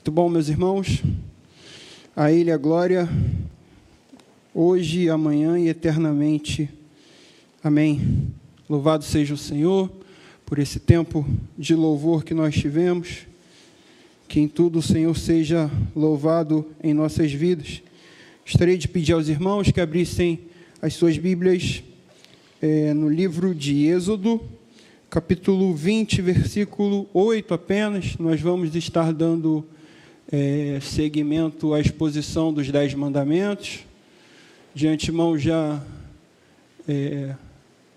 Muito bom, meus irmãos. A Ele a glória, hoje, amanhã e eternamente. Amém. Louvado seja o Senhor por esse tempo de louvor que nós tivemos. Que em tudo o Senhor seja louvado em nossas vidas. Gostaria de pedir aos irmãos que abrissem as suas Bíblias no livro de Êxodo, capítulo 20, versículo 8 apenas. Nós vamos estar dando seguimento à exposição dos 10 mandamentos. De antemão já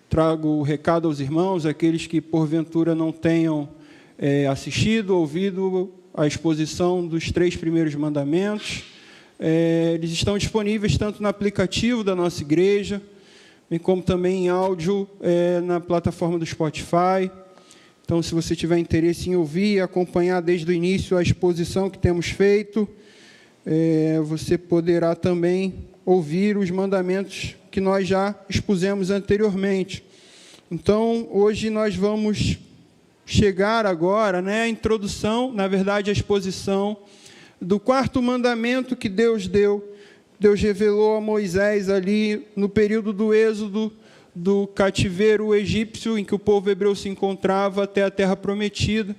trago o recado aos irmãos, aqueles que porventura não tenham assistido, ouvido a exposição dos 3 primeiros mandamentos. Eles estão disponíveis tanto no aplicativo da nossa igreja, bem como também em áudio na plataforma do Spotify. Então, se você tiver interesse em ouvir e acompanhar desde o início a exposição que temos feito, você poderá também ouvir os mandamentos que nós já expusemos anteriormente. Então, hoje nós vamos chegar agora, à introdução, na verdade, a exposição do 4º mandamento que Deus deu. Deus revelou a Moisés ali no período do êxodo, do cativeiro egípcio, em que o povo hebreu se encontrava até a terra prometida.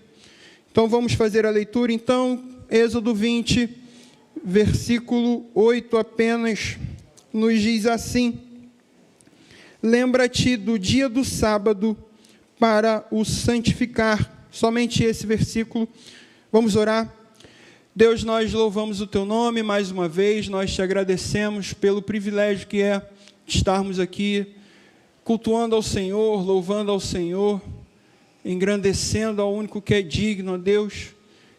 Então, vamos fazer a leitura. Então, Êxodo 20, versículo 8 apenas, nos diz assim: lembra-te do dia do sábado para o santificar. Somente esse versículo. Vamos orar. Deus, nós louvamos o Teu nome mais uma vez, nós Te agradecemos pelo privilégio que é estarmos aqui, cultuando ao Senhor, louvando ao Senhor, engrandecendo ao único que é digno, ó Deus.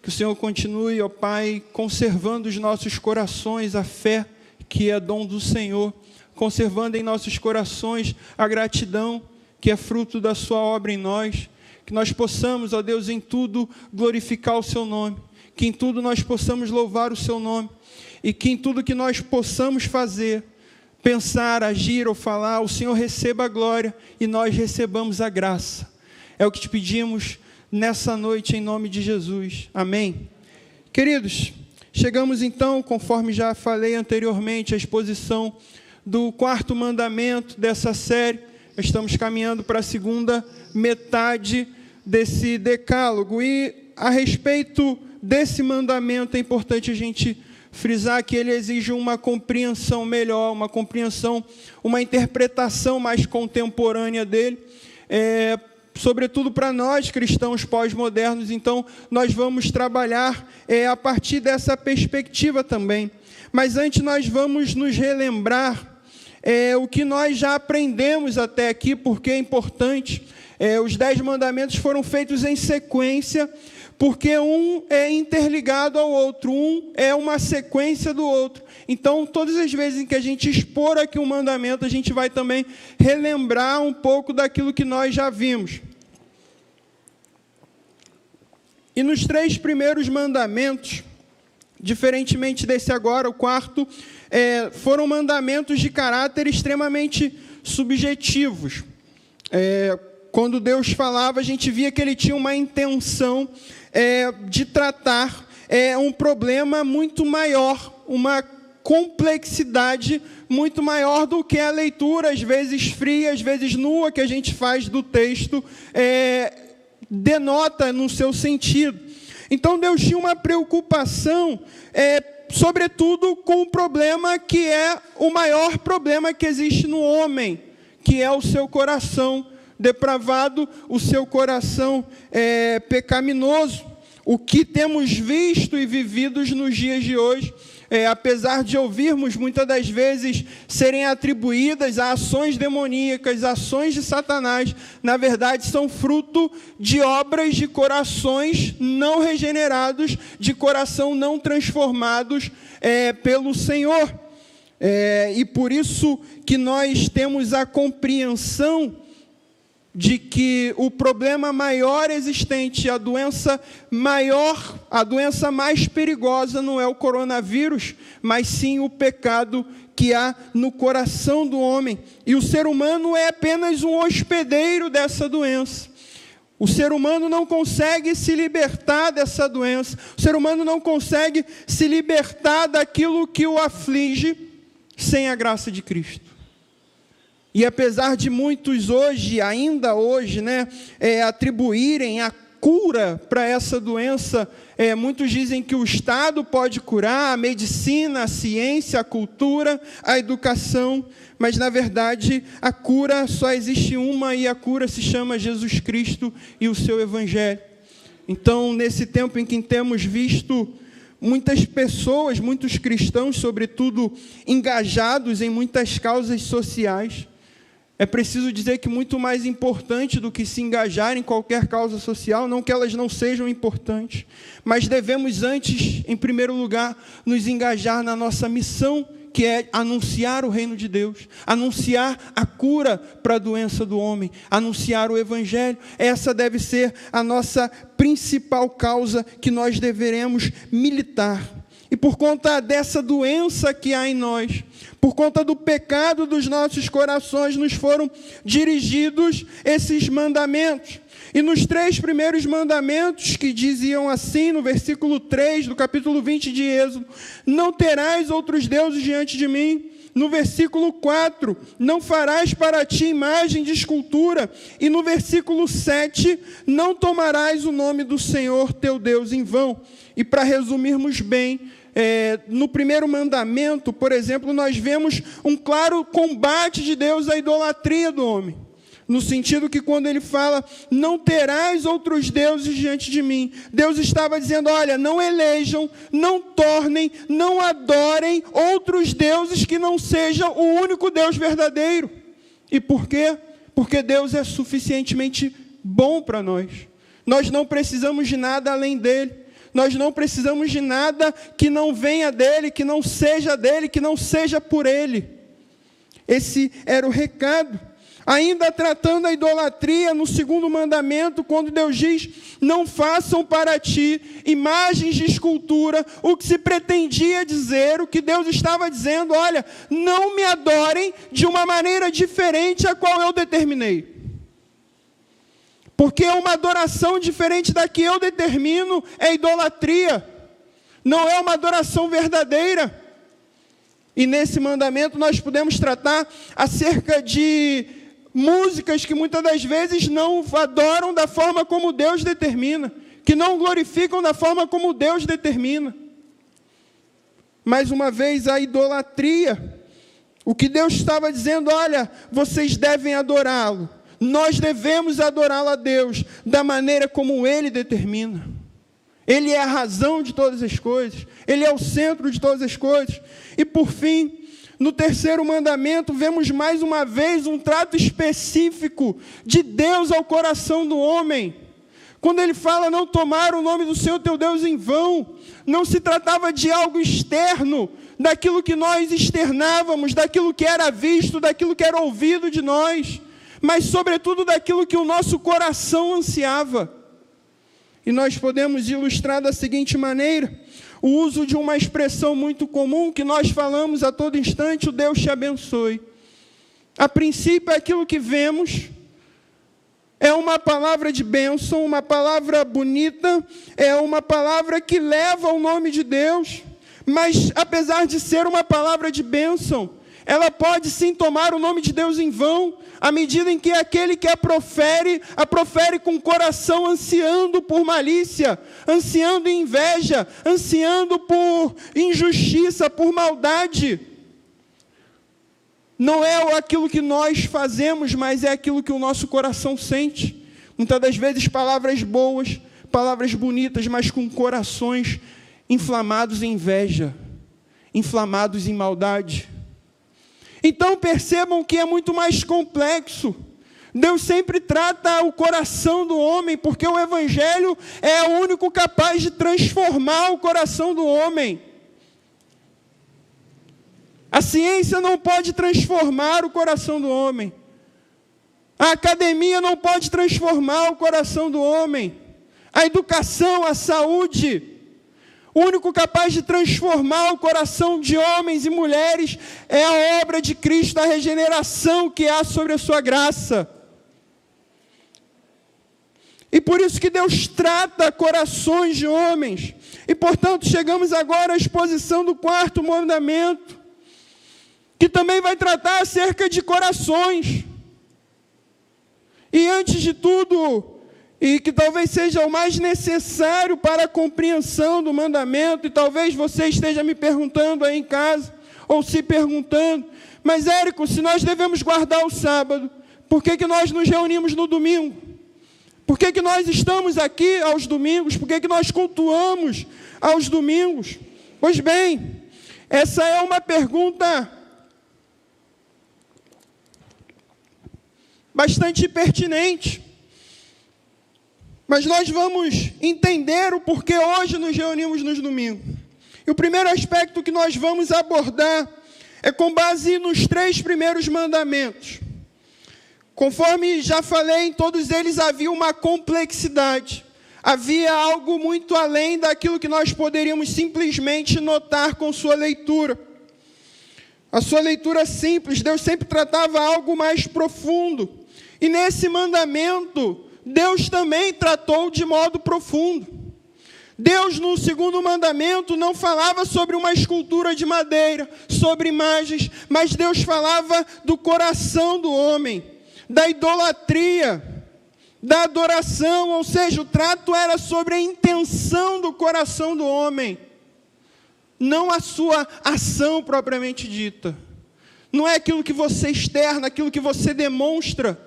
Que o Senhor continue, ó Pai, conservando os nossos corações a fé que é dom do Senhor, conservando em nossos corações a gratidão que é fruto da Sua obra em nós, que nós possamos, ó Deus, em tudo glorificar o Seu nome, que em tudo nós possamos louvar o Seu nome, e que em tudo que nós possamos fazer, pensar, agir ou falar, o Senhor receba a glória e nós recebamos a graça. É o que te pedimos nessa noite, em nome de Jesus. Amém. Queridos, chegamos então, conforme já falei anteriormente, à exposição do 4º mandamento dessa série. Estamos caminhando para a segunda metade desse decálogo. E a respeito desse mandamento, é importante a gente frisar que ele exige uma compreensão melhor, uma compreensão, uma interpretação mais contemporânea dele, sobretudo para nós cristãos pós-modernos. Então, nós vamos trabalhar a partir dessa perspectiva também. Mas antes nós vamos nos relembrar o que nós já aprendemos até aqui, porque é importante. Os 10 mandamentos foram feitos em sequência, porque um é interligado ao outro, um é uma sequência do outro. Então, todas as vezes em que a gente expor aqui um mandamento, a gente vai também relembrar um pouco daquilo que nós já vimos. E nos 3 primeiros mandamentos, diferentemente desse agora, o 4º, foram mandamentos de caráter extremamente subjetivos. Quando Deus falava, a gente via que Ele tinha uma intenção de tratar um problema muito maior, uma complexidade muito maior do que a leitura, às vezes fria, às vezes nua, que a gente faz do texto, denota no seu sentido. Então, Deus tinha uma preocupação, sobretudo com o problema que é o maior problema que existe no homem, que é o seu coração depravado, o seu coração pecaminoso. O que temos visto e vivido nos dias de hoje, apesar de ouvirmos muitas das vezes serem atribuídas a ações demoníacas, ações de Satanás, na verdade são fruto de obras de corações não regenerados, de coração não transformados pelo Senhor. E por isso que nós temos a compreensão de que o problema maior existente, a doença maior, a doença mais perigosa não é o coronavírus, mas sim o pecado que há no coração do homem. E o ser humano é apenas um hospedeiro dessa doença. O ser humano não consegue se libertar dessa doença. O ser humano não consegue se libertar daquilo que o aflige sem a graça de Cristo. E apesar de muitos hoje, ainda hoje, atribuírem a cura para essa doença, muitos dizem que o Estado pode curar, a medicina, a ciência, a cultura, a educação, mas na verdade a cura só existe uma, e a cura se chama Jesus Cristo e o seu Evangelho. Então, nesse tempo em que temos visto muitas pessoas, muitos cristãos, sobretudo, engajados em muitas causas sociais, é preciso dizer que muito mais importante do que se engajar em qualquer causa social, não que elas não sejam importantes, mas devemos antes, em primeiro lugar, nos engajar na nossa missão, que é anunciar o reino de Deus, anunciar a cura para a doença do homem, anunciar o Evangelho. Essa deve ser a nossa principal causa que nós deveremos militar. E por conta dessa doença que há em nós, por conta do pecado dos nossos corações, nos foram dirigidos esses mandamentos. E nos 3 primeiros mandamentos, que diziam assim, no versículo 3 do capítulo 20 de Êxodo: não terás outros deuses diante de mim. No versículo 4, não farás para ti imagem de escultura. E no versículo 7, não tomarás o nome do Senhor teu Deus em vão. E para resumirmos bem, no primeiro mandamento, por exemplo, nós vemos um claro combate de Deus à idolatria do homem. No sentido que quando ele fala, não terás outros deuses diante de mim, Deus estava dizendo, olha, não elejam, não tornem, não adorem outros deuses que não sejam o único Deus verdadeiro. E por quê? Porque Deus é suficientemente bom para nós. Nós não precisamos de nada além dele. Nós não precisamos de nada que não venha dele, que não seja dele, que não seja por ele. Esse era o recado. Ainda tratando a idolatria, no segundo mandamento, quando Deus diz, não façam para ti imagens de escultura, o que se pretendia dizer, o que Deus estava dizendo, olha, não me adorem de uma maneira diferente a qual eu determinei. Porque uma adoração diferente da que eu determino é idolatria, não é uma adoração verdadeira. E nesse mandamento nós podemos tratar acerca de músicas que muitas das vezes não adoram da forma como Deus determina, que não glorificam da forma como Deus determina. Mais uma vez, a idolatria, o que Deus estava dizendo, olha, vocês devem adorá-lo. Nós devemos adorá-lo a Deus da maneira como Ele determina. Ele é a razão de todas as coisas. Ele é o centro de todas as coisas. E por fim, no terceiro mandamento, vemos mais uma vez um trato específico de Deus ao coração do homem. Quando ele fala não tomar o nome do Senhor teu Deus em vão, não se tratava de algo externo, daquilo que nós externávamos, daquilo que era visto, daquilo que era ouvido de nós, mas sobretudo daquilo que o nosso coração ansiava. E nós podemos ilustrar da seguinte maneira, o uso de uma expressão muito comum que nós falamos a todo instante, o Deus te abençoe. A princípio, aquilo que vemos é uma palavra de bênção, uma palavra bonita, é uma palavra que leva o nome de Deus, mas apesar de ser uma palavra de bênção, ela pode sim tomar o nome de Deus em vão, à medida em que aquele que a profere com o coração ansiando por malícia, ansiando em inveja, ansiando por injustiça, por maldade. Não é aquilo que nós fazemos, mas é aquilo que o nosso coração sente. Muitas das vezes palavras boas, palavras bonitas, mas com corações inflamados em inveja, inflamados em maldade. Então percebam que é muito mais complexo. Deus sempre trata o coração do homem, porque o Evangelho é o único capaz de transformar o coração do homem. A ciência não pode transformar o coração do homem. A academia não pode transformar o coração do homem. A educação, a saúde, o único capaz de transformar o coração de homens e mulheres é a obra de Cristo, a regeneração que há sobre a sua graça. E por isso que Deus trata corações de homens. E, portanto, chegamos agora à exposição do quarto mandamento, que também vai tratar acerca de corações. E antes de tudo, e que talvez seja o mais necessário para a compreensão do mandamento, e talvez você esteja me perguntando aí em casa, ou se perguntando, mas Érico, se nós devemos guardar o sábado, por que nós nos reunimos no domingo? Por que nós estamos aqui aos domingos? Por que nós cultuamos aos domingos? Pois bem, essa é uma pergunta bastante pertinente. Mas nós vamos entender o porquê hoje nos reunimos nos domingos. E o primeiro aspecto que nós vamos abordar é com base nos 3 primeiros mandamentos. Conforme já falei, em todos eles havia uma complexidade. Havia algo muito além daquilo que nós poderíamos simplesmente notar com sua leitura. A sua leitura simples, Deus sempre tratava algo mais profundo. E nesse mandamento, Deus também tratou de modo profundo. Deus, no segundo mandamento, não falava sobre uma escultura de madeira, sobre imagens, mas Deus falava do coração do homem, da idolatria, da adoração, ou seja, o trato era sobre a intenção do coração do homem, não a sua ação propriamente dita. Não é aquilo que você externa, aquilo que você demonstra.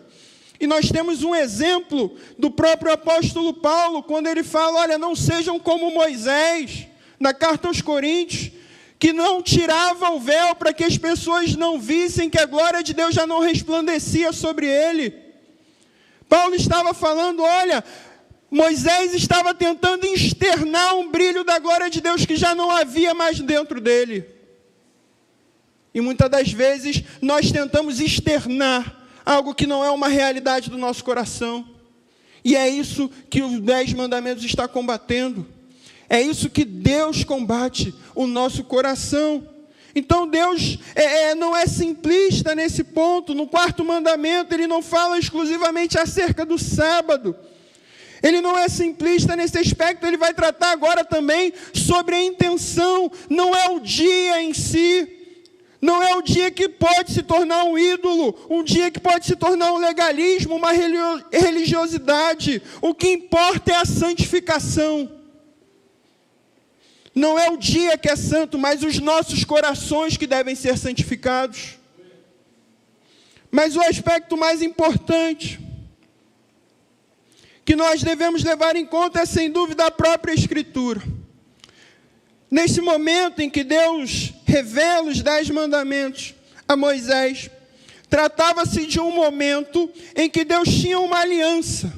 E nós temos um exemplo do próprio apóstolo Paulo, quando ele fala, olha, não sejam como Moisés, na carta aos Coríntios, que não tirava o véu para que as pessoas não vissem que a glória de Deus já não resplandecia sobre ele. Paulo estava falando, olha, Moisés estava tentando externar um brilho da glória de Deus que já não havia mais dentro dele. E muitas das vezes nós tentamos externar algo que não é uma realidade do nosso coração. E é isso que os 10 mandamentos está combatendo. É isso que Deus combate, o nosso coração. Então Deus não é simplista nesse ponto. No quarto mandamento, Ele não fala exclusivamente acerca do sábado. Ele não é simplista nesse aspecto. Ele vai tratar agora também sobre a intenção. Não é o dia em si. Não é o dia que pode se tornar um ídolo, um dia que pode se tornar um legalismo, uma religiosidade. O que importa é a santificação. Não é o dia que é santo, mas os nossos corações que devem ser santificados. Mas o aspecto mais importante que nós devemos levar em conta é, sem dúvida, a própria Escritura. Nesse momento em que Deus revela os 10 mandamentos a Moisés, tratava-se de um momento em que Deus tinha uma aliança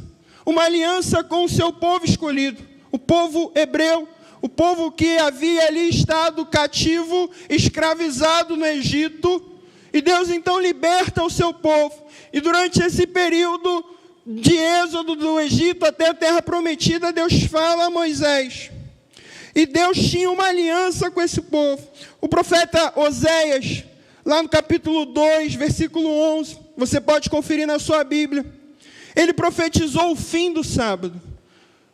com o seu povo escolhido, o povo hebreu, o povo que havia ali estado cativo, escravizado no Egito, e Deus então liberta o seu povo. E durante esse período de êxodo do Egito até a terra prometida, Deus fala a Moisés. E Deus tinha uma aliança com esse povo. O profeta Oséias, lá no capítulo 2, versículo 11, você pode conferir na sua Bíblia, ele profetizou o fim do sábado.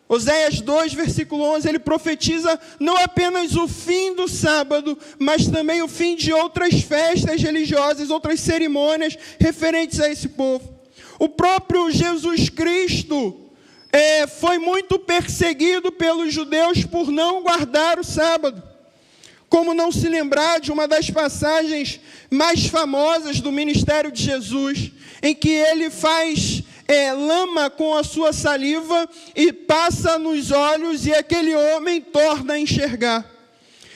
Oséias 2, versículo 11, ele profetiza não apenas o fim do sábado, mas também o fim de outras festas religiosas, outras cerimônias referentes a esse povo. O próprio Jesus Cristo foi muito perseguido pelos judeus por não guardar o sábado. Como não se lembrar de uma das passagens mais famosas do ministério de Jesus, em que ele faz lama com a sua saliva e passa nos olhos e aquele homem torna a enxergar.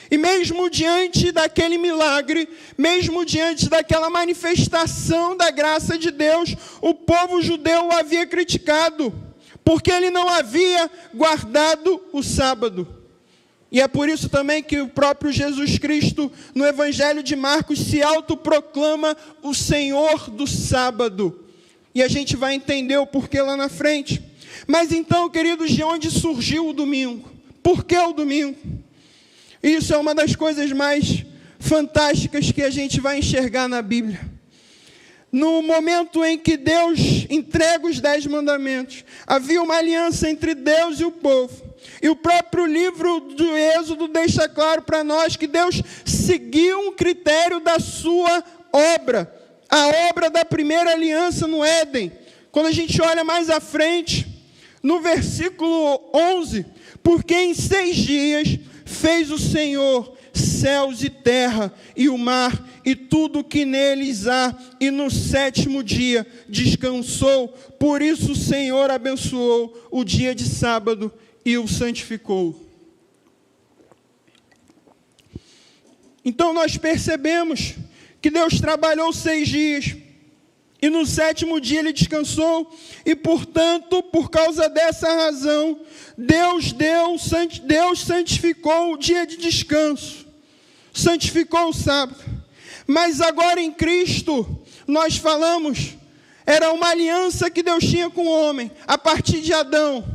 E mesmo diante daquele milagre, mesmo diante daquela manifestação da graça de Deus, o povo judeu o havia criticado, porque ele não havia guardado o sábado. E é por isso também que o próprio Jesus Cristo, no Evangelho de Marcos, se autoproclama o Senhor do sábado. E a gente vai entender o porquê lá na frente. Mas então, queridos, de onde surgiu o domingo? Por que o domingo? Isso é uma das coisas mais fantásticas que a gente vai enxergar na Bíblia. no momento em que Deus entrega os 10 mandamentos, havia uma aliança entre Deus e o povo. E o próprio livro do Êxodo deixa claro para nós que Deus seguiu um critério da sua obra, a obra da primeira aliança no Éden. Quando a gente olha mais à frente, no versículo 11, porque em 6 dias fez o Senhor céus e terra e o mar e tudo que neles há, e no 7º dia descansou. Por isso o Senhor abençoou o dia de sábado e o santificou. Então nós percebemos que Deus trabalhou 6 dias, e no 7º dia Ele descansou, e portanto, por causa dessa razão, Deus santificou o dia de descanso, santificou o sábado. Mas agora em Cristo, nós falamos, era uma aliança que Deus tinha com o homem, a partir de Adão.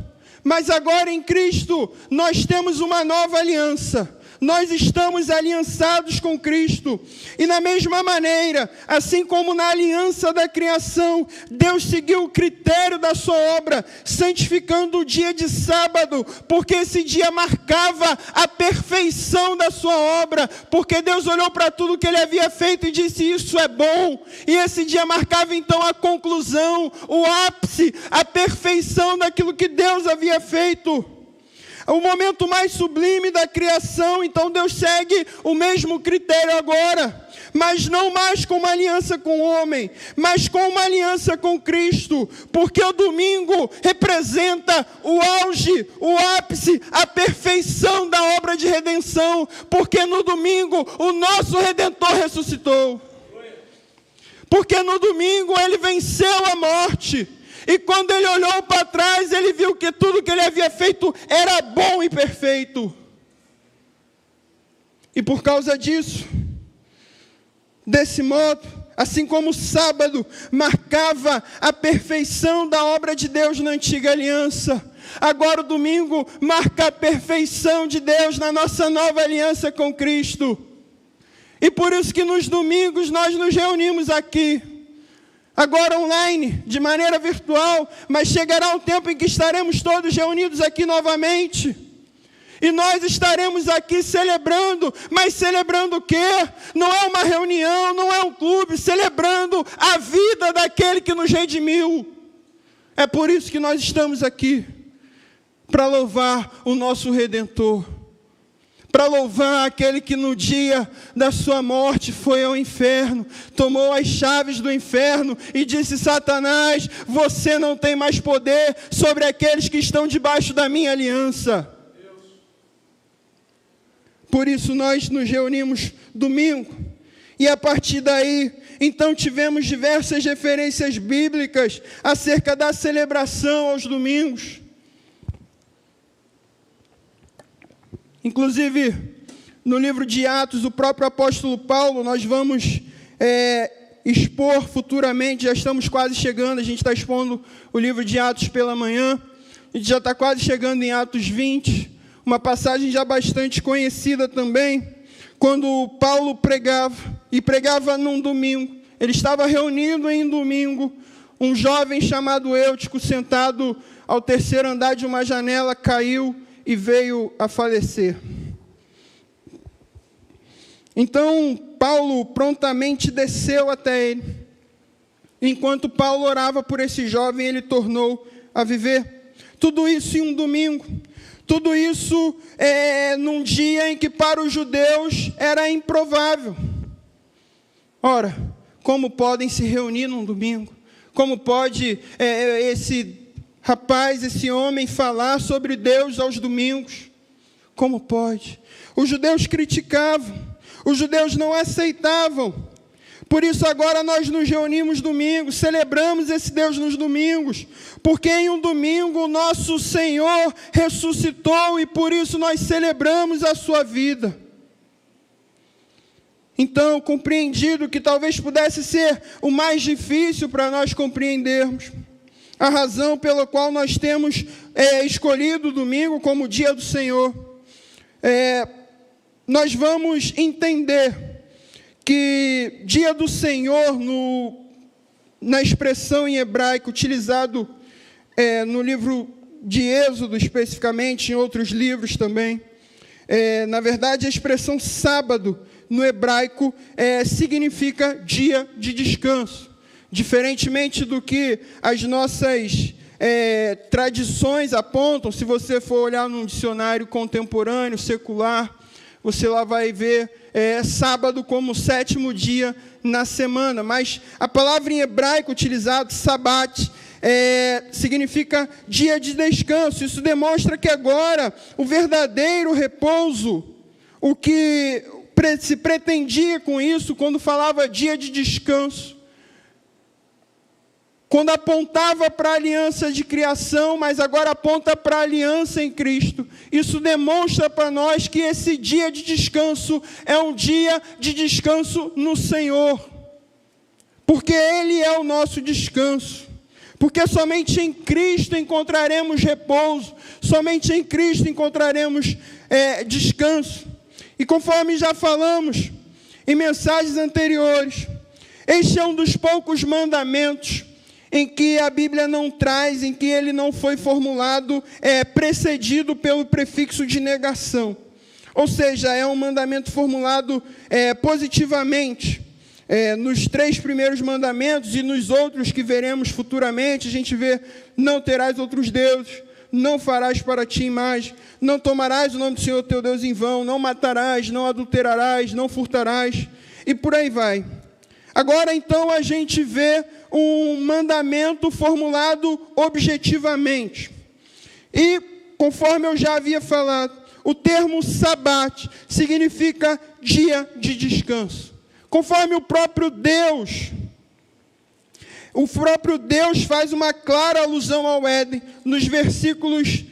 Mas agora em Cristo, nós temos uma nova aliança. Nós estamos aliançados com Cristo. E na mesma maneira, assim como na aliança da criação, Deus seguiu o critério da sua obra, santificando o dia de sábado, porque esse dia marcava a perfeição da sua obra, porque Deus olhou para tudo que Ele havia feito e disse: isso é bom. E esse dia marcava então a conclusão, o ápice, a perfeição daquilo que Deus havia feito. O momento mais sublime da criação. Então Deus segue o mesmo critério agora, mas não mais com uma aliança com o homem, mas com uma aliança com Cristo, porque o domingo representa o auge, o ápice, a perfeição da obra de redenção, porque no domingo o nosso Redentor ressuscitou, porque no domingo Ele venceu a morte. E quando Ele olhou para trás, Ele viu que tudo que Ele havia feito era bom e perfeito. E por causa disso, desse modo, assim como o sábado marcava a perfeição da obra de Deus na antiga aliança, agora o domingo marca a perfeição de Deus na nossa nova aliança com Cristo. E por isso que nos domingos nós nos reunimos aqui, agora online, de maneira virtual, mas chegará um tempo em que estaremos todos reunidos aqui novamente, e nós estaremos aqui celebrando, mas celebrando o quê? Não é uma reunião, não é um clube, celebrando a vida daquele que nos redimiu. É por isso que nós estamos aqui, para louvar o nosso Redentor, para louvar aquele que no dia da sua morte foi ao inferno, tomou as chaves do inferno e disse: Satanás, você não tem mais poder sobre aqueles que estão debaixo da minha aliança. Por isso nós nos reunimos domingo, e a partir daí, então tivemos diversas referências bíblicas acerca da celebração aos domingos. Inclusive, no livro de Atos, o próprio apóstolo Paulo, nós vamos expor futuramente, já estamos quase chegando, a gente está expondo o livro de Atos pela manhã, a gente já está quase chegando em Atos 20, uma passagem já bastante conhecida também, quando Paulo pregava, e pregava num domingo. Ele estava reunido em um domingo, um jovem chamado Eutico, sentado ao 3º andar de uma janela, caiu e veio a falecer. Então Paulo prontamente desceu até ele. Enquanto Paulo orava por esse jovem, ele tornou a viver. Tudo isso em um domingo. Tudo isso num dia em que para os judeus era improvável. Ora, como podem se reunir num domingo? Como pode esse rapaz, esse homem, falar sobre Deus aos domingos? Como pode? Os judeus criticavam, os judeus não aceitavam. Por isso agora nós nos reunimos domingos, celebramos esse Deus nos domingos, porque em um domingo o nosso Senhor ressuscitou e por isso nós celebramos a sua vida. Então, compreendido que talvez pudesse ser o mais difícil para nós compreendermos, a razão pela qual nós temos escolhido o domingo como dia do Senhor, nós vamos entender que dia do Senhor na expressão em hebraico utilizado no livro de Êxodo, especificamente, em outros livros também. Na verdade, a expressão sábado, no hebraico, significa dia de descanso. Diferentemente do que as nossas tradições apontam, se você for olhar num dicionário contemporâneo, secular, você lá vai ver sábado como o 7º dia na semana. Mas a palavra em hebraico utilizada, sabat, significa dia de descanso. Isso demonstra que agora o verdadeiro repouso, o que se pretendia com isso, quando falava dia de descanso, quando apontava para a aliança de criação, mas agora aponta para a aliança em Cristo. Isso demonstra para nós que esse dia de descanso é um dia de descanso no Senhor, porque Ele é o nosso descanso. Porque somente em Cristo encontraremos repouso, somente em Cristo encontraremos descanso. E conforme já falamos em mensagens anteriores, este é um dos poucos mandamentos em que a Bíblia não traz, em que ele não foi formulado, precedido pelo prefixo de negação. Ou seja, é um mandamento formulado positivamente. Nos 3 primeiros mandamentos e nos outros que veremos futuramente, a gente vê: não terás outros deuses, não farás para ti imagem, não tomarás o nome do Senhor teu Deus em vão, não matarás, não adulterarás, não furtarás, e por aí vai. Agora, então, a gente vê um mandamento formulado objetivamente. E, conforme eu já havia falado, o termo sabat significa dia de descanso. Conforme o próprio Deus faz uma clara alusão ao Éden, nos versículos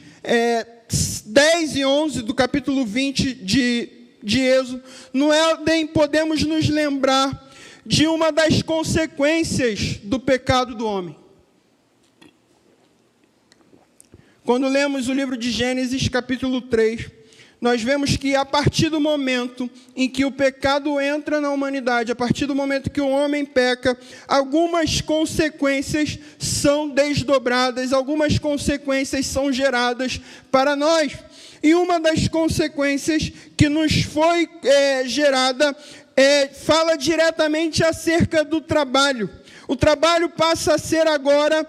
10 e 11 do capítulo 20 de Êxodo. No Éden podemos nos lembrar de uma das consequências do pecado do homem. Quando lemos o livro de Gênesis, capítulo 3, nós vemos que a partir do momento em que o pecado entra na humanidade, a partir do momento que o homem peca, algumas consequências são desdobradas, algumas consequências são geradas para nós. E uma das consequências que nos foi gerada fala diretamente acerca do trabalho. O trabalho passa a ser agora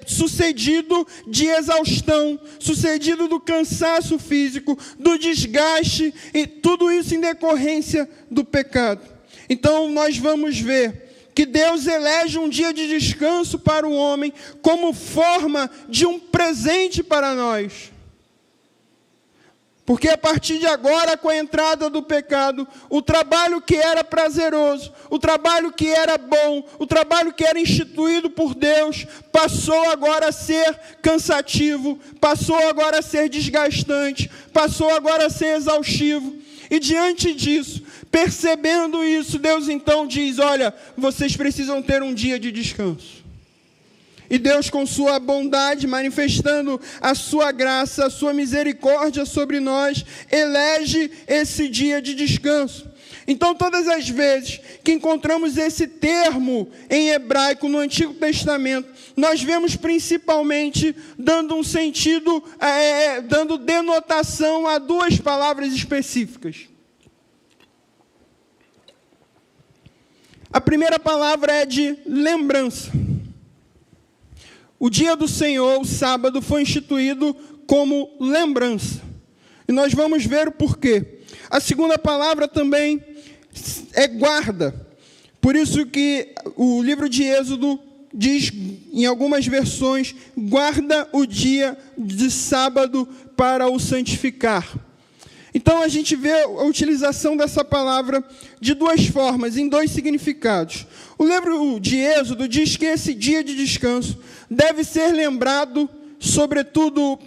sucedido de exaustão, sucedido do cansaço físico, do desgaste, e tudo isso em decorrência do pecado. Então nós vamos ver que Deus elege um dia de descanso para o homem como forma de um presente para nós. Porque a partir de agora, com a entrada do pecado, o trabalho que era prazeroso, o trabalho que era bom, o trabalho que era instituído por Deus, passou agora a ser cansativo, passou agora a ser desgastante, passou agora a ser exaustivo. E diante disso, percebendo isso, Deus então diz: olha, vocês precisam ter um dia de descanso. E Deus, com sua bondade, manifestando a sua graça, a sua misericórdia sobre nós, elege esse dia de descanso. Então, todas as vezes que encontramos esse termo em hebraico no Antigo Testamento, nós vemos principalmente dando um sentido, dando denotação a 2 palavras específicas. A primeira palavra é de lembrança. O dia do Senhor, o sábado, foi instituído como lembrança. E nós vamos ver o porquê. A segunda palavra também é guarda. Por isso que o livro de Êxodo diz, em algumas versões, guarda o dia de sábado para o santificar. Então a gente vê a utilização dessa palavra de 2 formas, em 2 significados. O livro de Êxodo diz que esse dia de descanso deve ser lembrado, sobretudo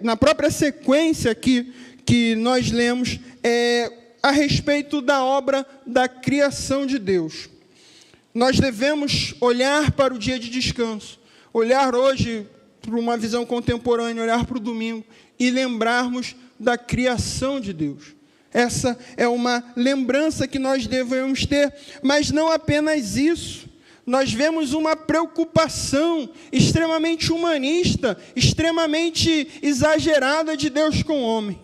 na própria sequência que nós lemos, a respeito da obra da criação de Deus. Nós devemos olhar para o dia de descanso, olhar hoje para uma visão contemporânea, olhar para o domingo e lembrarmos da criação de Deus. Essa é uma lembrança que nós devemos ter, mas não apenas isso. Nós vemos uma preocupação extremamente humanista, extremamente exagerada de Deus com o homem.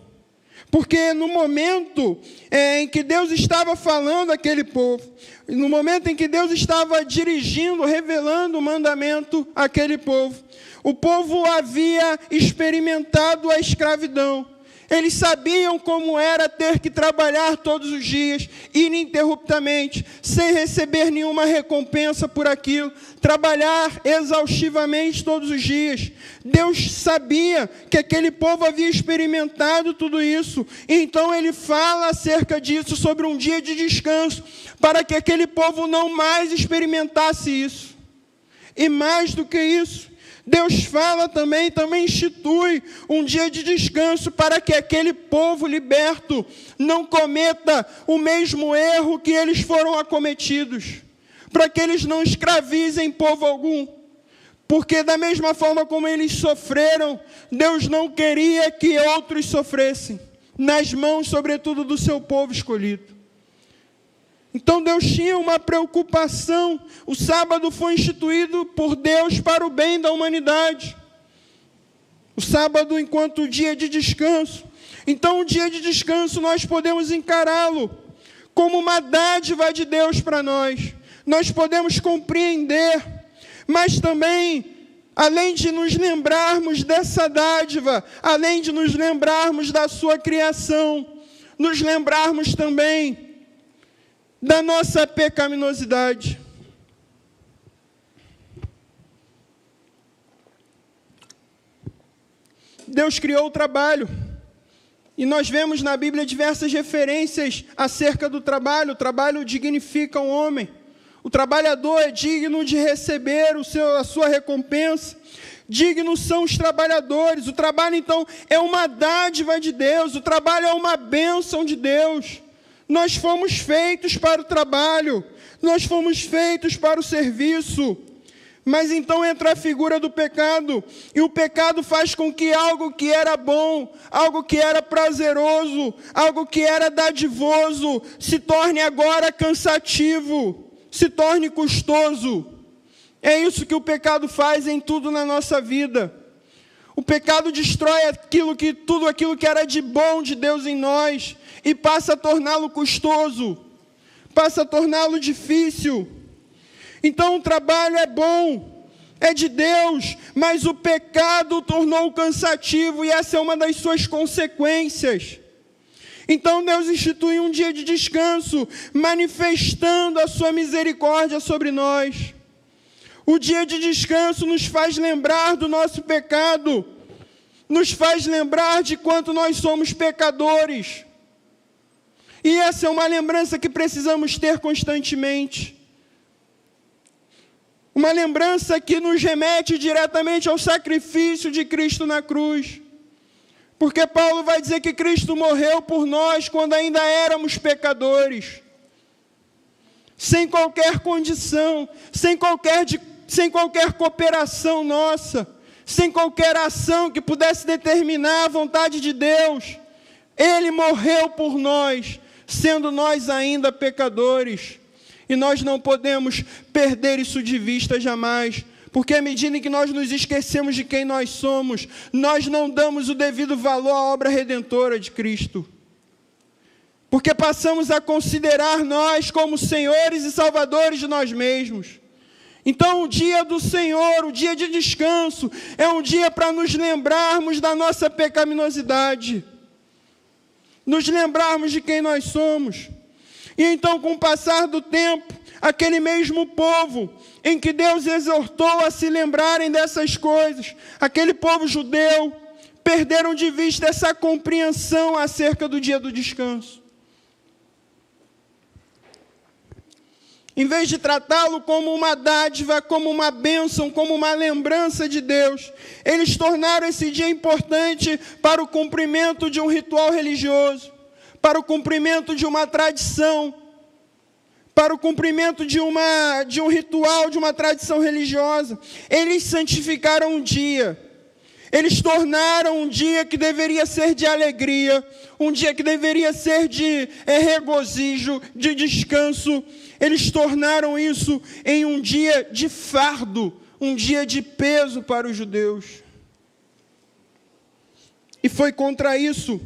Porque no momento em que Deus estava falando àquele povo, no momento em que Deus estava dirigindo, revelando o mandamento àquele povo, o povo havia experimentado a escravidão. Eles sabiam como era ter que trabalhar todos os dias, ininterruptamente, sem receber nenhuma recompensa por aquilo, trabalhar exaustivamente todos os dias. Deus sabia que aquele povo havia experimentado tudo isso, então Ele fala acerca disso, sobre um dia de descanso, para que aquele povo não mais experimentasse isso. E mais do que isso, Deus fala também institui um dia de descanso para que aquele povo liberto não cometa o mesmo erro que eles foram acometidos, para que eles não escravizem povo algum, porque da mesma forma como eles sofreram, Deus não queria que outros sofressem, nas mãos sobretudo do seu povo escolhido. Então Deus tinha uma preocupação. O sábado foi instituído por Deus para o bem da humanidade. O sábado enquanto dia de descanso. Então o dia de descanso nós podemos encará-lo como uma dádiva de Deus para nós. Nós podemos compreender, mas também, além de nos lembrarmos dessa dádiva, além de nos lembrarmos da sua criação, nos lembrarmos também da nossa pecaminosidade. Deus criou o trabalho, e nós vemos na Bíblia diversas referências acerca do trabalho. O trabalho dignifica o homem, o trabalhador é digno de receber a sua recompensa, dignos são os trabalhadores. O trabalho então é uma dádiva de Deus, o trabalho é uma bênção de Deus. Nós fomos feitos para o trabalho, nós fomos feitos para o serviço. Mas então entra a figura do pecado, e o pecado faz com que algo que era bom, algo que era prazeroso, algo que era dadivoso, se torne agora cansativo, se torne custoso. É isso que o pecado faz em tudo na nossa vida. O pecado destrói tudo aquilo que era de bom de Deus em nós, e passa a torná-lo custoso, passa a torná-lo difícil. Então o trabalho é bom, é de Deus, mas o pecado o tornou cansativo, e essa é uma das suas consequências. Então Deus institui um dia de descanso, manifestando a sua misericórdia sobre nós. O dia de descanso nos faz lembrar do nosso pecado, nos faz lembrar de quanto nós somos pecadores. E essa é uma lembrança que precisamos ter constantemente. Uma lembrança que nos remete diretamente ao sacrifício de Cristo na cruz. Porque Paulo vai dizer que Cristo morreu por nós quando ainda éramos pecadores. Sem qualquer condição, sem qualquer cooperação nossa, sem qualquer ação que pudesse determinar a vontade de Deus. Ele morreu por nós, sendo nós ainda pecadores. E nós não podemos perder isso de vista jamais, porque à medida em que nós nos esquecemos de quem nós somos, nós não damos o devido valor à obra redentora de Cristo. Porque passamos a considerar nós como senhores e salvadores de nós mesmos. Então o dia do Senhor, o dia de descanso, é um dia para nos lembrarmos da nossa pecaminosidade, nos lembrarmos de quem nós somos. E então, com o passar do tempo, aquele mesmo povo em que Deus exortou a se lembrarem dessas coisas, aquele povo judeu, perderam de vista essa compreensão acerca do dia do descanso. Em vez de tratá-lo como uma dádiva, como uma bênção, como uma lembrança de Deus, eles tornaram esse dia importante para o cumprimento de um ritual religioso, para o cumprimento de uma tradição, para o cumprimento de um ritual, de uma tradição religiosa. Eles santificaram um dia, Eles tornaram um dia que deveria ser de alegria, um dia que deveria ser de regozijo, de descanso. Eles tornaram isso em um dia de fardo, um dia de peso para os judeus. E foi contra isso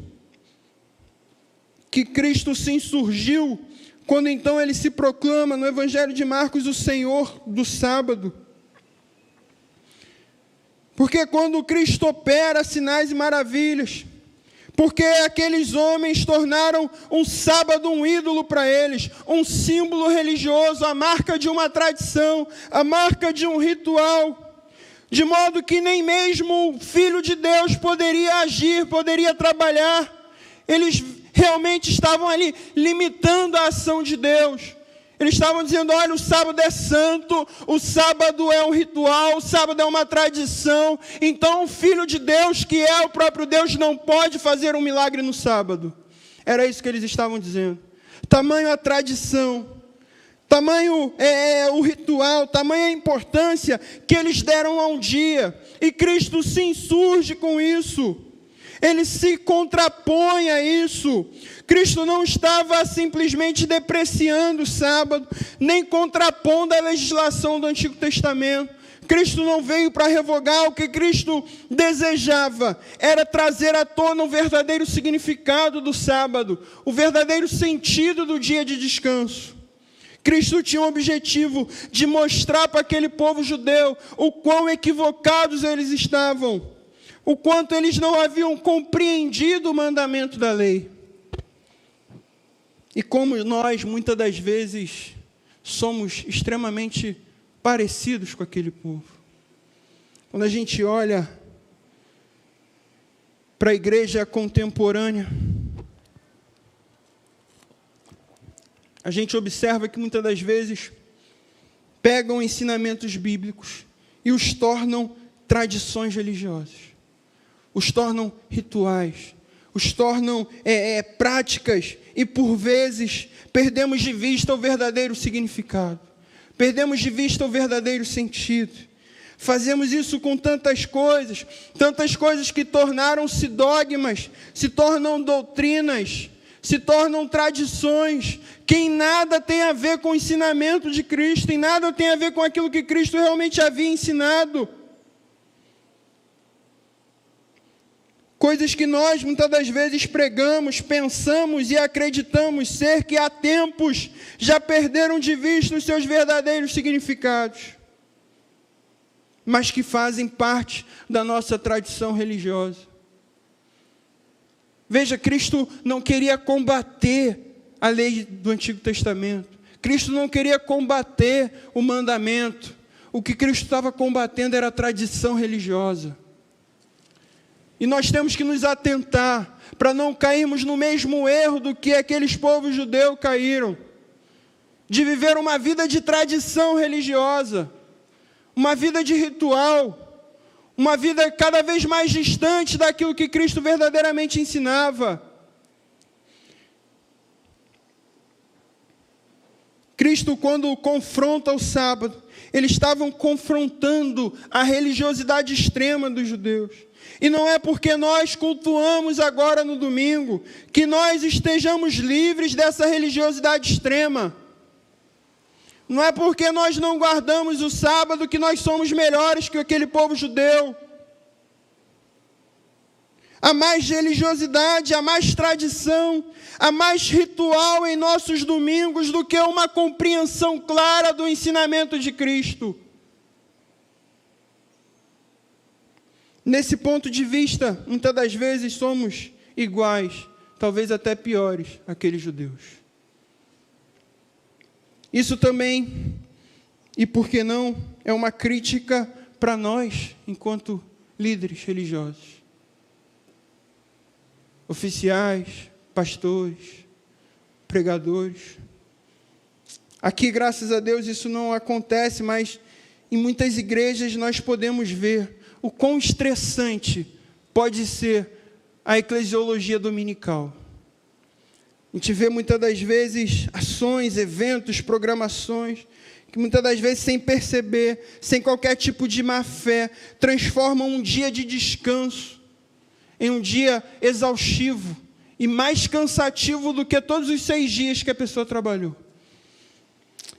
que Cristo se insurgiu, quando então ele se proclama no Evangelho de Marcos o Senhor do sábado. Porque quando Cristo opera sinais e maravilhas, porque aqueles homens tornaram um sábado um ídolo para eles, um símbolo religioso, a marca de uma tradição, a marca de um ritual, de modo que nem mesmo o Filho de Deus poderia agir, poderia trabalhar. Eles realmente estavam ali limitando a ação de Deus. Eles estavam dizendo, olha, o sábado é santo, o sábado é um ritual, o sábado é uma tradição, então o Filho de Deus, que é o próprio Deus, não pode fazer um milagre no sábado. Era isso que eles estavam dizendo. Tamanho a tradição, tamanho o ritual, tamanha a importância que eles deram a um dia. E Cristo se insurge com isso. Ele se contrapõe a isso. Cristo não estava simplesmente depreciando o sábado, nem contrapondo a legislação do Antigo Testamento. Cristo não veio para revogar. O que Cristo desejava era trazer à tona o verdadeiro significado do sábado, o verdadeiro sentido do dia de descanso. Cristo tinha o objetivo de mostrar para aquele povo judeu o quão equivocados eles estavam, o quanto eles não haviam compreendido o mandamento da lei. E como nós, muitas das vezes, somos extremamente parecidos com aquele povo. Quando a gente olha para a igreja contemporânea, a gente observa que muitas das vezes pegam ensinamentos bíblicos e os tornam tradições religiosas, os tornam rituais, os tornam práticas, e por vezes perdemos de vista o verdadeiro significado, perdemos de vista o verdadeiro sentido. Fazemos isso com tantas coisas que tornaram-se dogmas, se tornam doutrinas, se tornam tradições, que em nada tem a ver com o ensinamento de Cristo, em nada tem a ver com aquilo que Cristo realmente havia ensinado. Coisas que nós, muitas das vezes, pregamos, pensamos e acreditamos ser, que há tempos já perderam de vista os seus verdadeiros significados, mas que fazem parte da nossa tradição religiosa. Veja, Cristo não queria combater a lei do Antigo Testamento. Cristo não queria combater o mandamento. O que Cristo estava combatendo era a tradição religiosa. E nós temos que nos atentar para não cairmos no mesmo erro do que aqueles povos judeus caíram, de viver uma vida de tradição religiosa, uma vida de ritual, uma vida cada vez mais distante daquilo que Cristo verdadeiramente ensinava. Cristo, quando confronta o sábado, eles estavam confrontando a religiosidade extrema dos judeus. E não é porque nós cultuamos agora no domingo que nós estejamos livres dessa religiosidade extrema. Não é porque nós não guardamos o sábado que nós somos melhores que aquele povo judeu. Há mais religiosidade, há mais tradição, há mais ritual em nossos domingos do que uma compreensão clara do ensinamento de Cristo. Nesse ponto de vista, muitas das vezes somos iguais, talvez até piores, àqueles judeus. Isso também, e por que não, é uma crítica para nós, enquanto líderes religiosos. Oficiais, pastores, pregadores. Aqui, graças a Deus, isso não acontece, mas em muitas igrejas nós podemos ver o quão estressante pode ser a eclesiologia dominical. A gente vê muitas das vezes ações, eventos, programações, que muitas das vezes, sem perceber, sem qualquer tipo de má fé, transformam um dia de descanso em um dia exaustivo e mais cansativo do que todos os 6 dias que a pessoa trabalhou.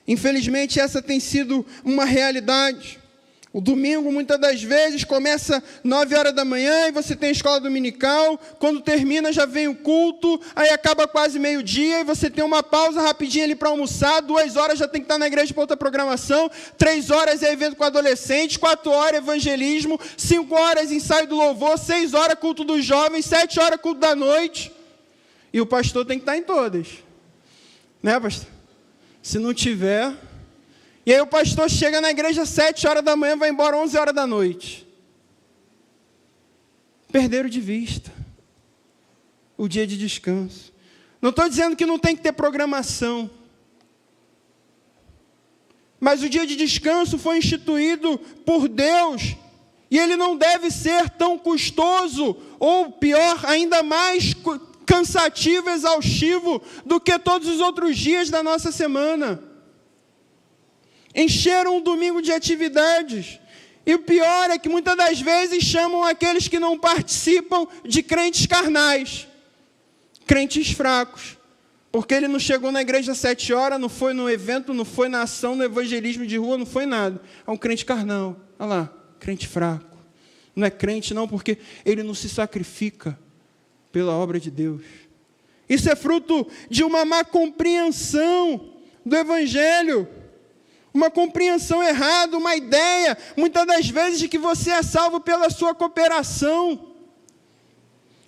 Infelizmente, essa tem sido uma realidade. O domingo, muitas das vezes, começa 9 horas da manhã e você tem a escola dominical. Quando termina, já vem o culto, aí acaba quase meio-dia e você tem uma pausa rapidinha ali para almoçar. 2 horas já tem que estar na igreja para outra programação. 3 horas é evento com adolescentes. 4 horas evangelismo. 5 horas ensaio do louvor. 6 horas culto dos jovens. 7 horas culto da noite. E o pastor tem que estar em todas. Né, pastor? Se não tiver... E aí o pastor chega na igreja às 7 horas da manhã, vai embora 11 horas da noite. Perderam de vista o dia de descanso. Não estou dizendo que não tem que ter programação. Mas o dia de descanso foi instituído por Deus. E ele não deve ser tão custoso, ou pior, ainda mais cansativo, exaustivo, do que todos os outros dias da nossa semana. Encheram o domingo de atividades. E o pior é que muitas das vezes chamam aqueles que não participam de crentes carnais, crentes fracos. Porque ele não chegou na igreja às 7 horas, não foi no evento, não foi na ação, no evangelismo de rua, não foi nada. É um crente carnal. Olha lá, crente fraco. Não é crente não, porque ele não se sacrifica pela obra de Deus. Isso é fruto de uma má compreensão do evangelho. Uma compreensão errada, uma ideia, muitas das vezes, de que você é salvo pela sua cooperação.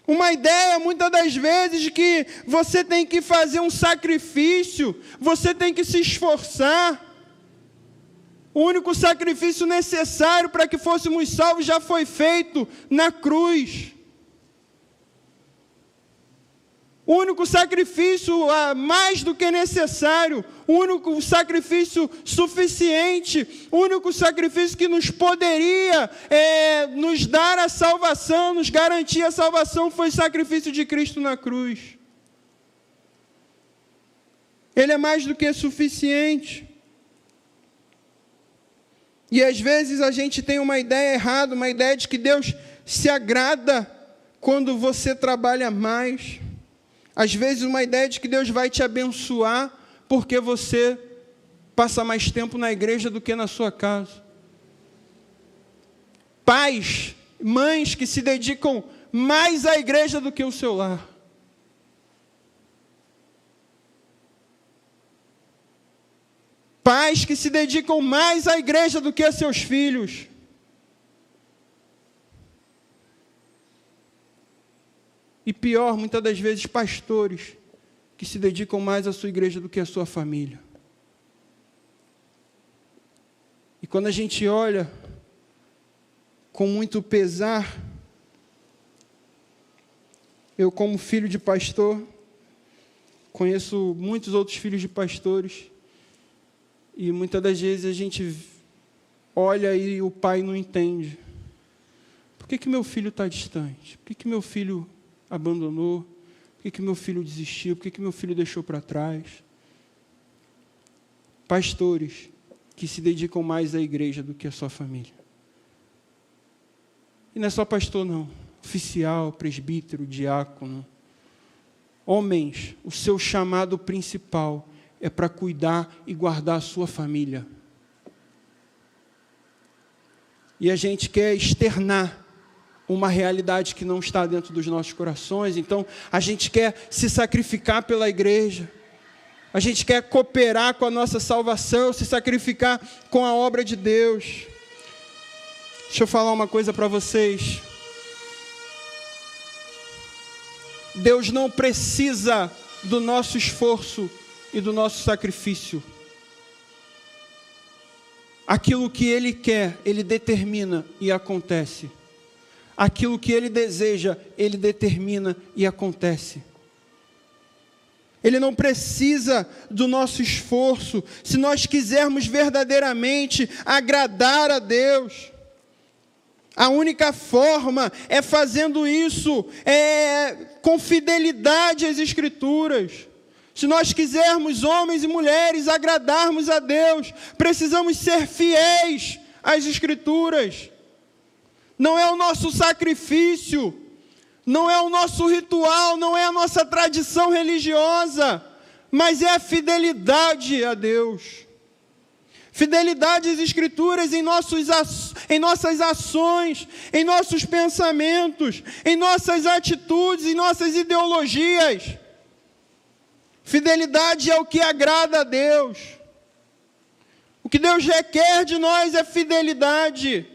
Uma ideia, muitas das vezes, de que você tem que fazer um sacrifício, você tem que se esforçar. O único sacrifício necessário para que fôssemos salvos já foi feito na cruz. O único sacrifício mais do que necessário, o único sacrifício suficiente, o único sacrifício que nos poderia nos dar a salvação, nos garantir a salvação, foi o sacrifício de Cristo na cruz. Ele é mais do que suficiente. E às vezes a gente tem uma ideia errada, uma ideia de que Deus se agrada quando você trabalha mais. Às vezes uma ideia de que Deus vai te abençoar porque você passa mais tempo na igreja do que na sua casa. Pais, mães que se dedicam mais à igreja do que ao seu lar. Pais que se dedicam mais à igreja do que a seus filhos. E pior, muitas das vezes, pastores que se dedicam mais à sua igreja do que à sua família. E quando a gente olha com muito pesar, eu, como filho de pastor, conheço muitos outros filhos de pastores, e muitas das vezes a gente olha e o pai não entende. Por que meu filho está distante? Por que meu filho abandonou? Por que meu filho desistiu? Por que meu filho deixou para trás? Pastores que se dedicam mais à igreja do que à sua família. E não é só pastor não, oficial, presbítero, diácono. Homens, o seu chamado principal é para cuidar e guardar a sua família. E a gente quer externar uma realidade que não está dentro dos nossos corações. Então, a gente quer se sacrificar pela igreja. A gente quer cooperar com a nossa salvação, se sacrificar com a obra de Deus. Deixa eu falar uma coisa para vocês. Deus não precisa do nosso esforço e do nosso sacrifício. Aquilo que Ele quer, Ele determina e acontece. Aquilo que Ele deseja, Ele determina e acontece. Ele não precisa do nosso esforço. Se nós quisermos verdadeiramente agradar a Deus, a única forma é fazendo isso com fidelidade às Escrituras. Se nós quisermos, homens e mulheres, agradarmos a Deus, precisamos ser fiéis às Escrituras. Não é o nosso sacrifício, não é o nosso ritual, não é a nossa tradição religiosa, mas é a fidelidade a Deus. Fidelidade às Escrituras em nossas ações, em nossos pensamentos, em nossas atitudes, em nossas ideologias. Fidelidade é o que agrada a Deus. O que Deus requer de nós é fidelidade.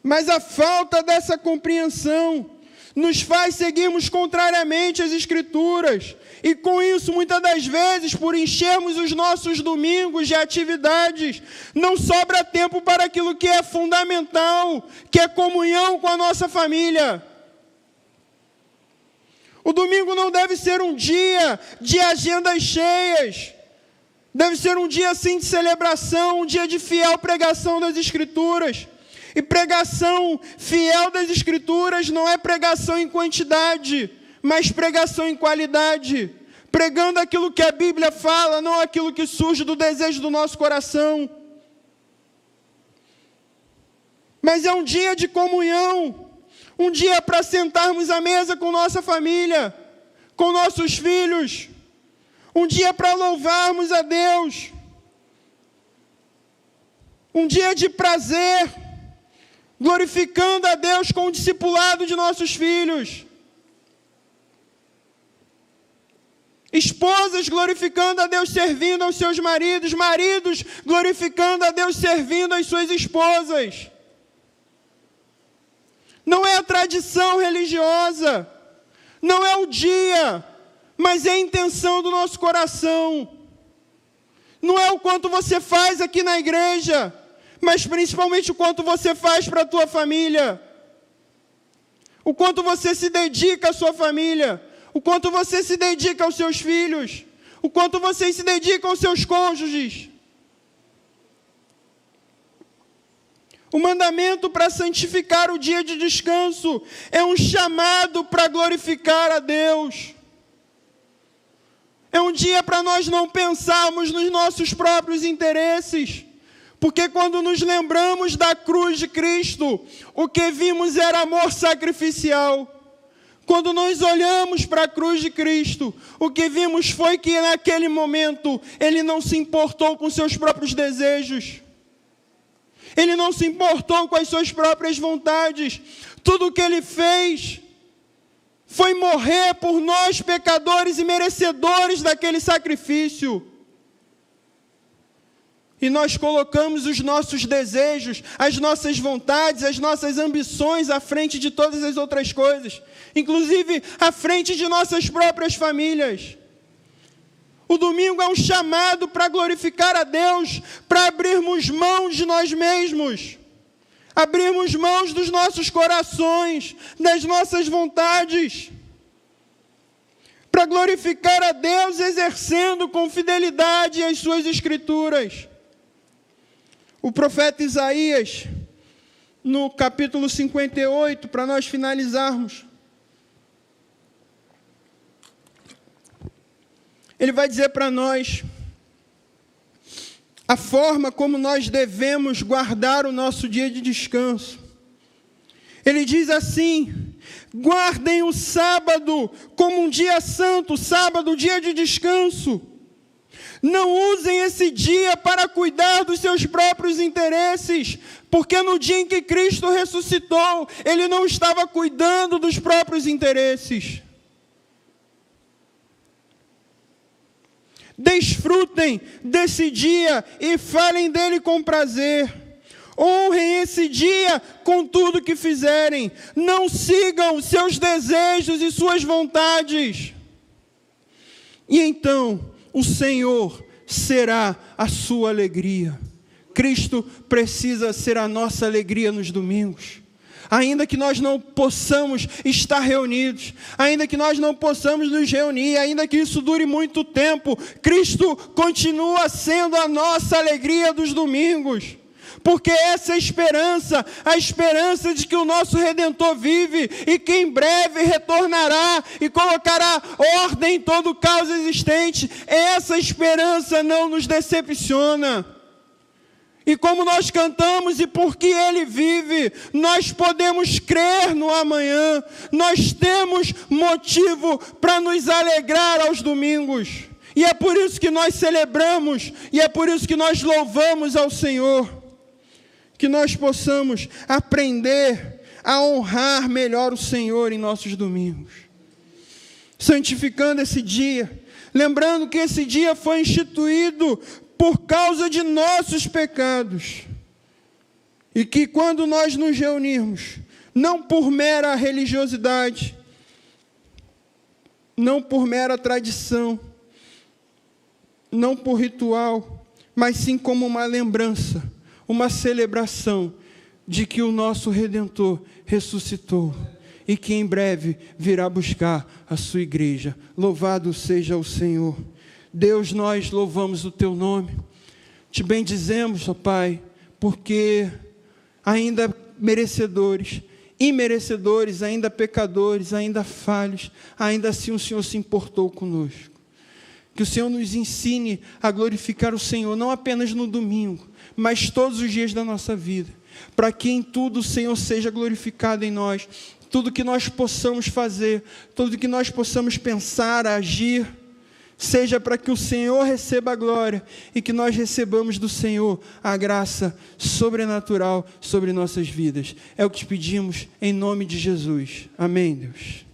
Mas a falta dessa compreensão nos faz seguirmos contrariamente às Escrituras. E com isso, muitas das vezes, por enchermos os nossos domingos de atividades, não sobra tempo para aquilo que é fundamental, que é comunhão com a nossa família. O domingo não deve ser um dia de agendas cheias. Deve ser um dia, sim, de celebração, um dia de fiel pregação das Escrituras. E pregação fiel das Escrituras não é pregação em quantidade, mas pregação em qualidade. Pregando aquilo que a Bíblia fala, não aquilo que surge do desejo do nosso coração. Mas é um dia de comunhão. Um dia para sentarmos à mesa com nossa família, com nossos filhos. Um dia para louvarmos a Deus. Um dia de prazer, glorificando a Deus com o discipulado de nossos filhos. Esposas glorificando a Deus, servindo aos seus maridos. Maridos glorificando a Deus, servindo às suas esposas. Não é a tradição religiosa, não é o dia, mas é a intenção do nosso coração. Não é o quanto você faz aqui na igreja, mas principalmente o quanto você faz para a tua família. O quanto você se dedica à sua família, o quanto você se dedica aos seus filhos, o quanto você se dedica aos seus cônjuges. O mandamento para santificar o dia de descanso é um chamado para glorificar a Deus. É um dia para nós não pensarmos nos nossos próprios interesses. Porque quando nos lembramos da cruz de Cristo, o que vimos era amor sacrificial. Quando nós olhamos para a cruz de Cristo, o que vimos foi que naquele momento Ele não se importou com seus próprios desejos. Ele não se importou com as suas próprias vontades. Tudo o que Ele fez foi morrer por nós, pecadores e merecedores daquele sacrifício. E nós colocamos os nossos desejos, as nossas vontades, as nossas ambições à frente de todas as outras coisas. Inclusive à frente de nossas próprias famílias. O domingo é um chamado para glorificar a Deus, para abrirmos mãos de nós mesmos, abrirmos mãos dos nossos corações, das nossas vontades, para glorificar a Deus exercendo com fidelidade as suas Escrituras. O profeta Isaías, no capítulo 58, para nós finalizarmos, ele vai dizer para nós a forma como nós devemos guardar o nosso dia de descanso. Ele diz assim: guardem o sábado como um dia santo, sábado, dia de descanso. Não usem esse dia para cuidar dos seus próprios interesses, porque no dia em que Cristo ressuscitou, Ele não estava cuidando dos próprios interesses. Desfrutem desse dia e falem dele com prazer. Honrem esse dia com tudo que fizerem. Não sigam seus desejos e suas vontades. E então o Senhor será a sua alegria. Cristo precisa ser a nossa alegria nos domingos. Ainda que nós não possamos estar reunidos, ainda que nós não possamos nos reunir, ainda que isso dure muito tempo, Cristo continua sendo a nossa alegria dos domingos. porque essa é a esperança de que o nosso Redentor vive e que em breve retornará e colocará ordem em todo o caos existente. Essa esperança não nos decepciona. E como nós cantamos, e porque Ele vive, nós podemos crer no amanhã, nós temos motivo para nos alegrar aos domingos. E é por isso que nós celebramos, e é por isso que nós louvamos ao Senhor. Que nós possamos aprender a honrar melhor o Senhor em nossos domingos. Santificando esse dia, lembrando que esse dia foi instituído por causa de nossos pecados. E que quando nós nos reunirmos, não por mera religiosidade, não por mera tradição, não por ritual, mas sim como uma lembrança, uma celebração de que o nosso Redentor ressuscitou e que em breve virá buscar a sua igreja. Louvado seja o Senhor. Deus, nós louvamos o Teu nome, te bendizemos, ó Pai, porque ainda merecedores, imerecedores, ainda pecadores, ainda falhos, ainda assim o Senhor se importou conosco. Que o Senhor nos ensine a glorificar o Senhor, não apenas no domingo, mas todos os dias da nossa vida, para que em tudo o Senhor seja glorificado em nós, tudo que nós possamos fazer, tudo que nós possamos pensar, agir, seja para que o Senhor receba a glória e que nós recebamos do Senhor a graça sobrenatural sobre nossas vidas. É o que te pedimos em nome de Jesus. Amém, Deus.